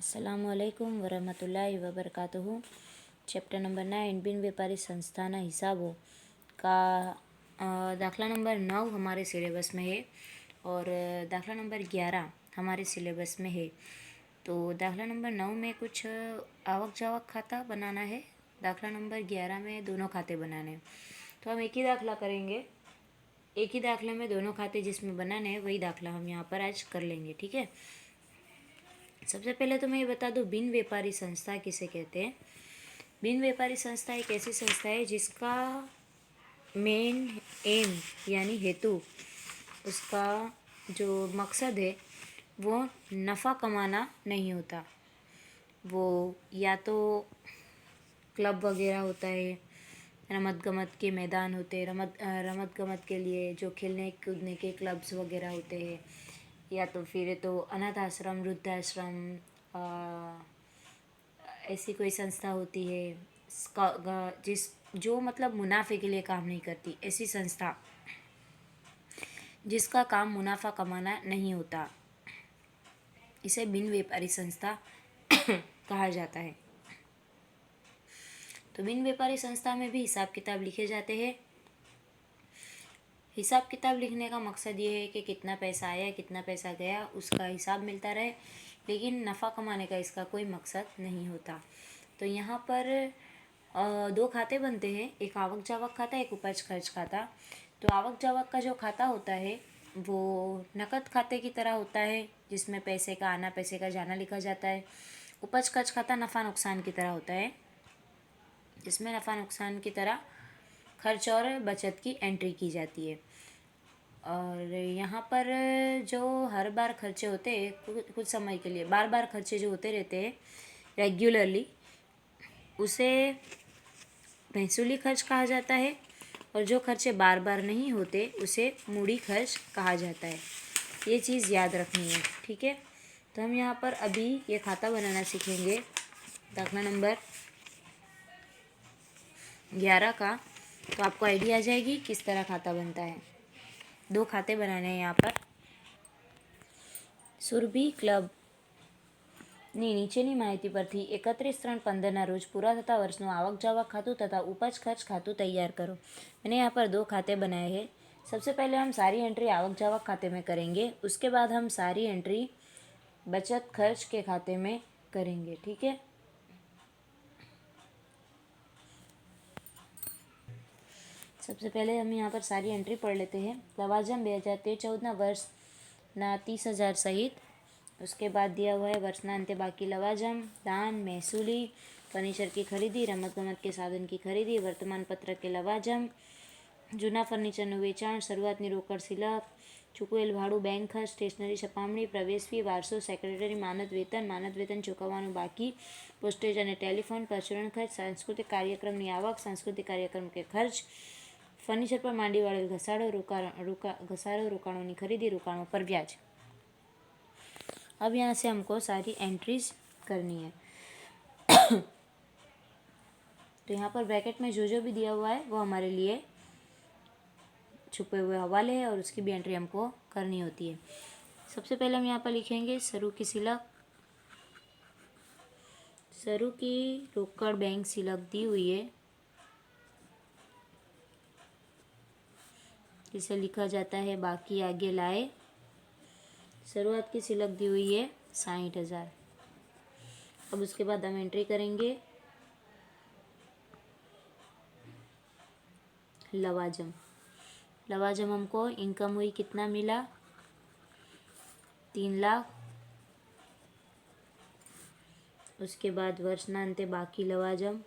अस्सलामुअलैकुम वरहमतुल्लाहि वबरकातुहू। Chapter number 9 बिन व्यापारी संस्थाना हिसाबों का दाखला नंबर 9 हमारे सिलेबस में है और दाखला नंबर 11 हमारे सिलेबस में है। तो दाखला नंबर 9 में कुछ आवक जावक खाता बनाना है, दाखला नंबर 11 में दोनों खाते बनाने हैं। तो हम एक ही दाखला करेंगे, एक ही दाखले में दोनों खाते जिसमें बनाने हैं वही दाखला हम यहाँ पर आज कर लेंगे, ठीक है। सबसे पहले तो मैं ये बता दूं, बिन व्यापारी संस्था किसे कहते हैं। बिन व्यापारी संस्था एक ऐसी संस्था है जिसका मेन एम यानी हेतु, उसका जो मकसद है वो नफ़ा कमाना नहीं होता। वो या तो क्लब वगैरह होता है, रमत गमत के मैदान होते हैं, रमत गमत के लिए जो खेलने कूदने के क्लब्स वगैरह होते हैं, या तो फिर तो अनाथ आश्रम, वृद्धाश्रम, ऐसी कोई संस्था होती है जो मतलब मुनाफे के लिए काम नहीं करती, ऐसी संस्था जिसका काम मुनाफा कमाना नहीं होता, इसे बिन व्यापारी संस्था कहा जाता है। तो बिन व्यापारी संस्था में भी हिसाब किताब लिखे जाते हैं। हिसाब किताब लिखने का मकसद ये है कि कितना पैसा आया, कितना पैसा गया, उसका हिसाब मिलता रहे, लेकिन नफ़ा कमाने का इसका कोई मकसद नहीं होता। तो यहाँ पर दो खाते बनते हैं, एक आवक जावक खाता, एक उपज खर्च खाता। तो आवक जावक का जो खाता होता है वो नकद खाते की तरह होता है, जिसमें पैसे का आना पैसे का जाना लिखा जाता है। उपज खर्च खाता नफ़ा नुकसान की तरह होता है, जिसमें नफ़ा नुकसान की तरह खर्च और बचत की एंट्री की जाती है। और यहाँ पर जो हर बार खर्चे होते हैं कुछ समय के लिए, बार बार खर्चे जो होते रहते हैं रेगुलरली, उसे महसूली खर्च कहा जाता है। और जो खर्चे बार बार नहीं होते उसे मूड़ी खर्च कहा जाता है। ये चीज़ याद रखनी है, ठीक है। तो हम यहाँ पर अभी ये खाता बनाना सीखेंगे, दाखला नंबर 11 का। तो आपको आइडिया आ जाएगी किस तरह खाता बनता है। दो खाते बनाने हैं यहाँ पर। સુરભી ક્લબની નીચેની માહિતી પરથી 31/3/15ના રોજ પૂરા થતા વર્ષનું આવક જાવક ખાતું तथा उपज खर्च खातु तैयार करो। मैंने यहाँ पर दो खाते बनाए हैं। सबसे पहले हम सारी एंट्री आवक जावक खाते में करेंगे, उसके बाद हम सारी एंट्री बचत खर्च के खाते में करेंगे, ठीक है। सबसे पहले हम यहाँ पर सारी एंट्री पढ़ लेते हैं। लवाजम 2013-14 વર્ષના 30,000 सहित। उसके बाद दिया हुआ है वर्षना अंत्य बाकी लवाजम, दान, महसूली, फर्नीचर की खरीदी, रमत गमत के साधन की खरीदी, वर्तमान पत्र के लवाजम, जूना फर्नीचरનું વેચાણ, શરૂઆતની રોકડ સિલક, ચૂકવેલ ભાડું, બેંક ખર્ચ, સ્ટેશનરી છપામણી, પ્રવેશ ફી, વારસો, સેક્રેટરી, માનદ વેતન ચૂકવવાનું બાકી, પોસ્ટેજ અને ટેલિફોન, પરચુરણ ખર્ચ, સાંસ્કૃતિક કાર્યક્રમની આવક, સાંસ્કૃતિક કાર્યક્રમ કે ખર્ચ, फर्नीचर पर માંડી વાળેલ ઘસારો, રોકાણોની खरीदी, रोकाणों पर ब्याज। अब यहाँ से हमको सारी एंट्रीज करनी है। तो यहाँ पर ब्रैकेट में जो भी दिया हुआ है वो हमारे लिए छुपे हुए हवाले हैं और उसकी भी एंट्री हमको करनी होती है। सबसे पहले हम यहाँ पर लिखेंगे सरू की सिलक। सरू की रोकड़ बैंक सिलक दी हुई है, जिसे लिखा जाता है बाकी आगे लाए। शुरुआत की सिलक दी हुई है 60,000। अब उसके बाद हम एंट्री करेंगे लवाजम। लवाजम हमको इनकम हुई, कितना मिला, 3 लाख। उसके बाद वर्षना अंते बाकी लवाजम,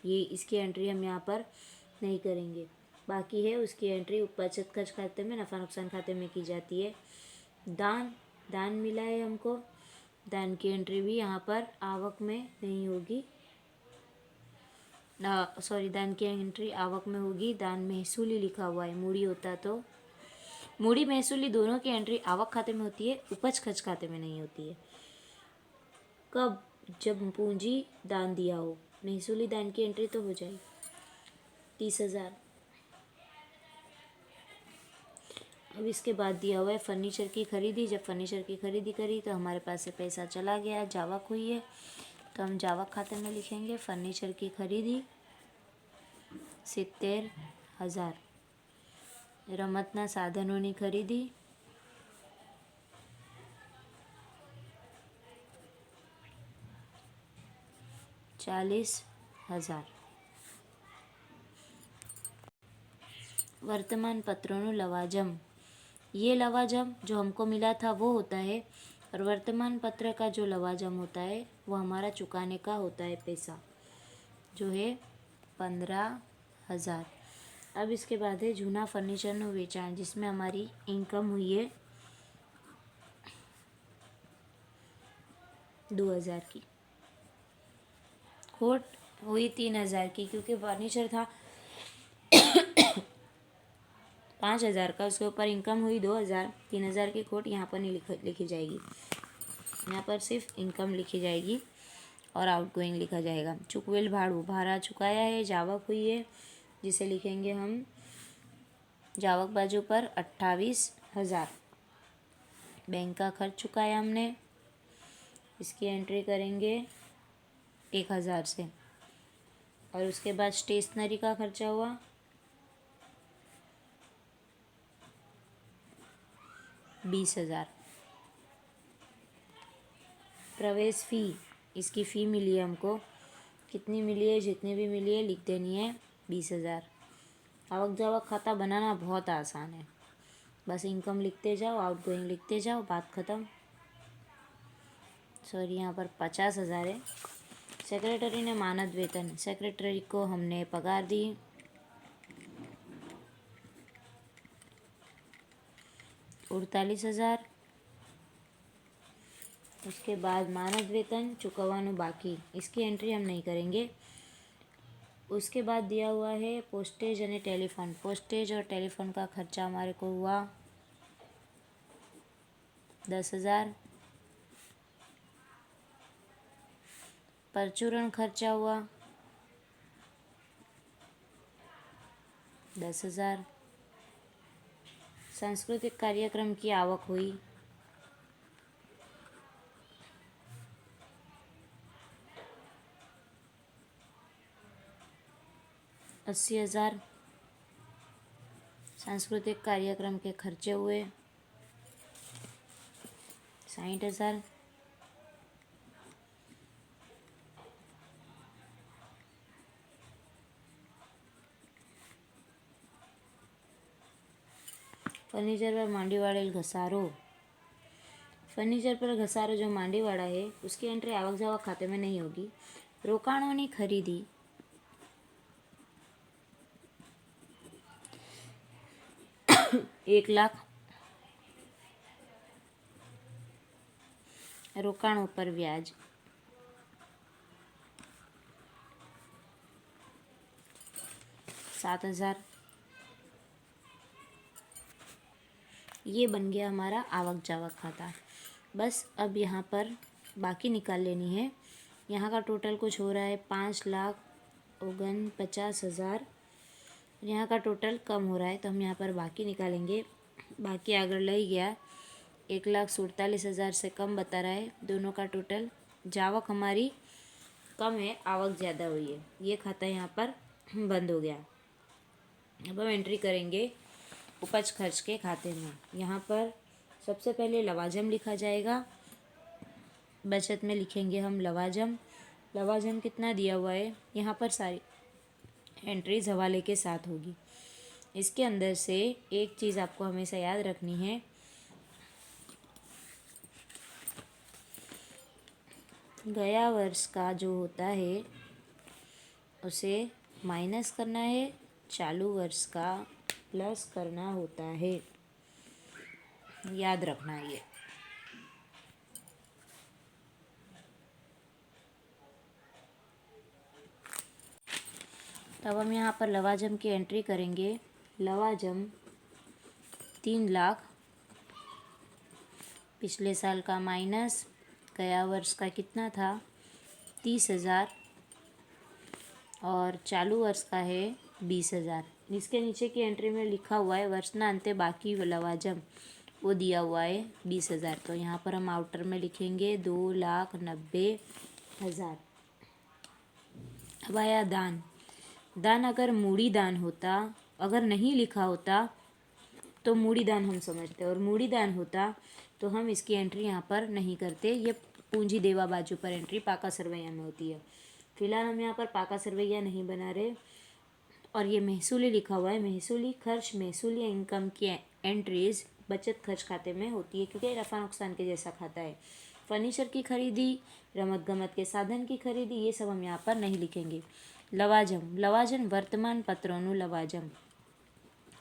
ये इसकी एंट्री हम यहाँ पर नहीं करेंगे, बाकी है उसकी एंट्री बचत खर्च खाते में, नफ़ा नुकसान खाते में की जाती है। दान मिला है हमको, दान की एंट्री भी यहाँ पर आवक में नहीं होगी, दान की एंट्री आवक में होगी। दान महसूली लिखा हुआ है, मूड़ी होता तो मूड़ी महसूली दोनों की एंट्री आवक खाते में होती है, उपज खर्च खाते में नहीं होती है। कब? जब पूंजी दान दिया हो। महसूली दान की एंट्री तो हो जाएगी 30,000। अब इसके बाद दिया हुआ है फर्नीचर की खरीदी। जब फर्नीचर की खरीदी करी तो हमारे पास से पैसा चला गया, जावक हुई है, तो हम जावक खाते में लिखेंगे फर्नीचर की खरीदी 70,000। રમતના સાધનોની ખરીદી 40,000। वर्तमान पत्रों लवाजम, ये लवाजम जो हमको मिला था वो होता है, और वर्तमान पत्र का जो लवाजम होता है वो हमारा चुकाने का होता है पैसा, जो है 15,000। अब इसके बाद है जूना फर्नीचरનું વેચાણ, जिसमें हमारी इनकम हुई है 2,000 की। खोट हुई 3,000 की, क्योंकि फर्नीचर था 5,000 का, उसके ऊपर इनकम हुई 2,000। 3,000 की खोट यहाँ पर नहीं लिखी जाएगी, यहाँ पर सिर्फ इनकम लिखी जाएगी और आउटगोइंग लिखा जाएगा। चुकवेल भाड़ू, भाड़ा चुकाया है, जावक हुई है, जिसे लिखेंगे हम जावक बाजू पर 28,000। बैंक का खर्च चुकाया हमने, इसकी एंट्री करेंगे 1,000 से। और उसके बाद स्टेशनरी का खर्चा हुआ 20,000। प्रवेश फ़ी, इसकी फ़ी मिली है हमको, कितनी मिली है, जितनी भी मिली है लिख देनी है 20,000। आवक जावक खाता बनाना बहुत आसान है, बस इनकम लिखते जाओ, आउटगोइंग लिखते जाओ, बात ख़त्म। सॉरी, यहाँ पर 50,000 है। सेक्रेटरी ने मानद वेतन, सेक्रेटरी को हमने पगार दी 48,000। उसके बाद मानद वेतन चुकवानो बाकी, इसकी एंट्री हम नहीं करेंगे। उसके बाद दिया हुआ है पोस्टेज और टेलीफोन। पोस्टेज और टेलीफोन का खर्चा हमारे को हुआ 10,000। परचूरण खर्चा हुआ 10,000। सांस्कृतिक कार्यक्रम की आवक हुई 80,000। सांस्कृतिक कार्यक्रम के खर्चे हुए 60,000। फर्नीचर पर માંડી વાળેલ घसारो, फर्नीचर पर घसारो जो માંડી वाला है उसकी एंट्री आवक जावक खाते में नहीं होगी। रोकाणों की खरीदी 1,00,000। रोकाणों पर ब्याज 7,000। ये बन गया हमारा आवक जावक खाता। बस अब यहाँ पर बाकी निकाल लेनी है। यहाँ का टोटल कुछ हो रहा है 5,49,50,000। यहाँ का टोटल कम हो रहा है, तो हम यहाँ पर बाकी निकालेंगे। बाकी अगर लग गया 1,47,000 से कम बता रहा है। दोनों का टोटल, जावक हमारी कम है, आवक ज़्यादा हुई है। ये खाता यहाँ पर बंद हो गया। अब हम एंट्री करेंगे उपज खर्च के खाते में। यहाँ पर सबसे पहले लवाजम लिखा जाएगा। बचत में लिखेंगे हम लवाजम। लवाजम कितना दिया हुआ है, यहाँ पर सारी एंट्रीज हवाले के साथ होगी। इसके अंदर से एक चीज़ आपको हमेशा याद रखनी है, गया वर्ष का जो होता है उसे माइनस करना है, चालू वर्ष का प्लस करना होता है। याद रखना ये। तब हम यहाँ पर लवाजम की एंट्री करेंगे। लवाजम 3,00,000 पिछले साल का माइनस गया वर्ष का कितना था 30,000 और चालू वर्ष का है 20,000। इसके नीचे की एंट्री में लिखा हुआ है वर्षना अंते बाकी लवाजम, वो दिया हुआ है 20,000। तो यहाँ पर हम आउटर में लिखेंगे 2,90,000। अब आया दान। दान अगर मूड़ी दान होता, अगर नहीं लिखा होता तो मूड़ी दान हम समझते, और मूड़ी दान होता तो हम इसकी एंट्री यहाँ पर नहीं करते। ये पूंजी देवा बाजू पर एंट्री पाका सरवैया में होती है। फिलहाल हम यहाँ पर पाका सरवैया नहीं बना रहे। और ये महसूली लिखा हुआ है, महसूली खर्च, महसूली इनकम की एंट्रीज बचत खर्च खाते में होती है, क्योंकि नफा नुकसान के जैसा खाता है। फर्नीचर की खरीदी, रमत गमत के साधन की खरीदी, ये सब हम यहाँ पर नहीं लिखेंगे। लवाजम, लवाजम वर्तमान पत्रों लवाजम।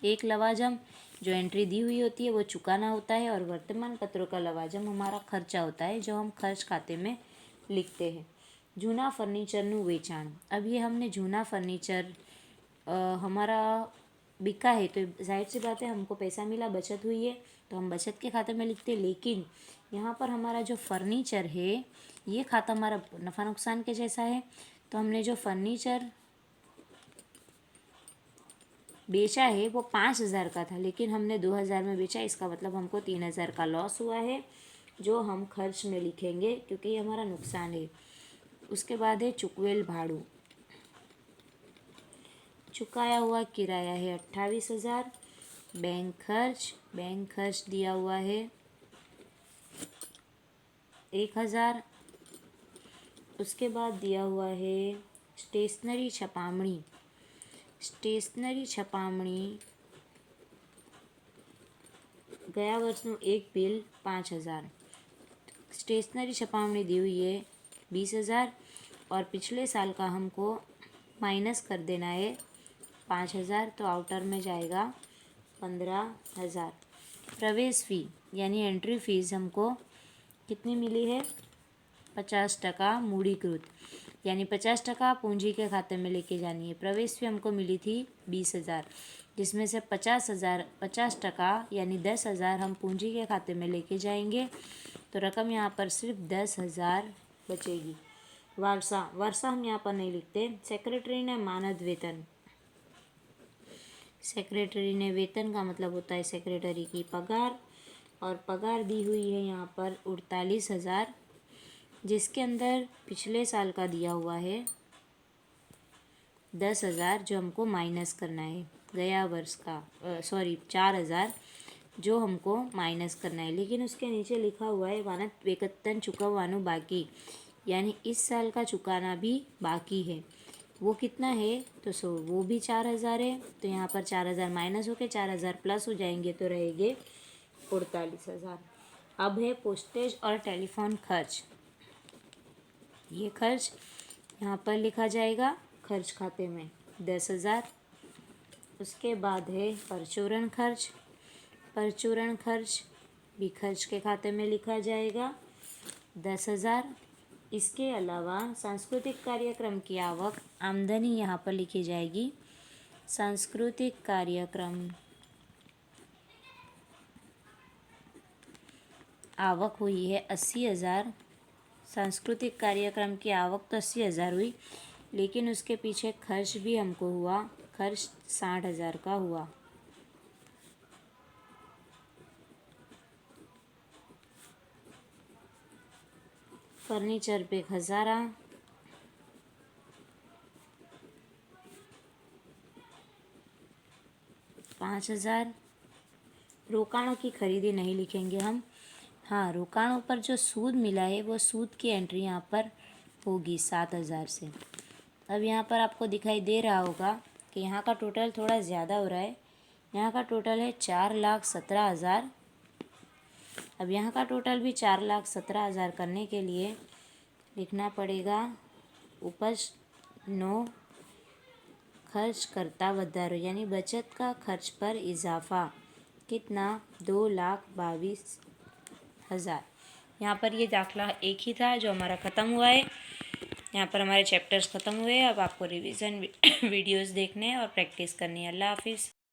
एक लवाजम जो एंट्री दी हुई होती है वो चुकाना होता है, और वर्तमान पत्रों का लवाजम हमारा खर्चा होता है जो हम खर्च खाते में लिखते हैं। जूना फर्नीचरનું વેચાણ। अब ये हमने जूना फर्नीचर हमारा बिका है, तो जाहिर सी बात है हमको पैसा मिला, बचत हुई है, तो हम बचत के खाते में लिखते हैं। लेकिन यहाँ पर हमारा जो फर्नीचर है ये खाता हमारा नफ़ा नुकसान के जैसा है, तो हमने जो फर्नीचर बेचा है वो 5,000 का था, लेकिन हमने 2,000 में बेचा, इसका मतलब हमको 3,000 का लॉस हुआ है, जो हम खर्च में लिखेंगे क्योंकि ये हमारा नुकसान है। उसके बाद है चुकवेल भाड़ू। चुकाया हुआ किराया है 28,000। बैंक खर्च दिया हुआ है 1,000। उसके बाद दिया हुआ है स्टेशनरी छपामणी। स्टेशनरी छपामणी गया वर्षનું एक बिल 5,000। स्टेशनरी छपामणी दी हुई है 20,000, और पिछले साल का हमको माइनस कर देना है 5,000, तो आउटर में जाएगा 15,000। प्रवेश फ़ी यानी एंट्री फीस हमको कितनी मिली है? 50% मूड़ीकृत, यानी 50% पूंजी के खाते में लेके जानी है। प्रवेश फी हमको मिली थी 20,000, जिसमें से 50% यानी 10,000 हम पूंजी के खाते में लेके जाएंगे, तो रकम यहाँ पर सिर्फ 10,000 बचेगी। वर्षा हम यहाँ पर नहीं लिखते। सेक्रेटरी ने मानद वेतन। सेक्रेटरी ने वेतन का मतलब होता है सेक्रेटरी की पगार, और पगार दी हुई है यहाँ पर 48,000, जिसके अंदर पिछले साल का दिया हुआ है 10,000 जो हमको माइनस करना है। गया वर्ष का 4,000 जो हमको माइनस करना है, लेकिन उसके नीचे लिखा हुआ है वानत वेतन चुकववानु बाकी, यानी इस साल का चुकाना भी बाकी है। वो कितना है? तो वो भी 4,000 है, तो यहाँ पर 4,000 माइनस होकर 4,000 प्लस हो जाएंगे, तो रहेंगे 48,000। अब है पोस्टेज और टेलीफोन खर्च। ये खर्च यहाँ पर लिखा जाएगा खर्च खाते में 10,000। उसके बाद है परचूरण खर्च। परचूरण खर्च भी खर्च के खाते में लिखा जाएगा 10,000। इसके अलावा सांस्कृतिक कार्यक्रम की आवक आमदनी यहाँ पर लिखी जाएगी। सांस्कृतिक कार्यक्रम आवक हुई है 80,000। सांस्कृतिक कार्यक्रम की आवक तो 80,000 हुई, लेकिन उसके पीछे खर्च भी हमको हुआ, खर्च 60,000 का हुआ। फर्नीचर पे खजारा, ₹5,000। रोकाणों की खरीदी नहीं लिखेंगे हम। हाँ, रोकाणों पर जो सूद मिला है वो सूद की एंट्री यहाँ पर होगी 7,000 से। अब यहाँ पर आपको दिखाई दे रहा होगा कि यहाँ का टोटल थोड़ा ज़्यादा हो रहा है। यहाँ का टोटल है 4,17,000। अब यहाँ का टोटल भी 4,17,000 करने के लिए लिखना पड़ेगा उपज नो खर्च करता वधारो, यानी बचत का खर्च पर इजाफा। कितना? 2,22,000। यहाँ पर ये दाखला एक ही था जो हमारा ख़त्म हुआ है। यहाँ पर हमारे चैप्टर्स ख़त्म हुए। अब आपको रिवीजन वीडियोस देखने और प्रैक्टिस करनी है। अल्लाह हाफिज़।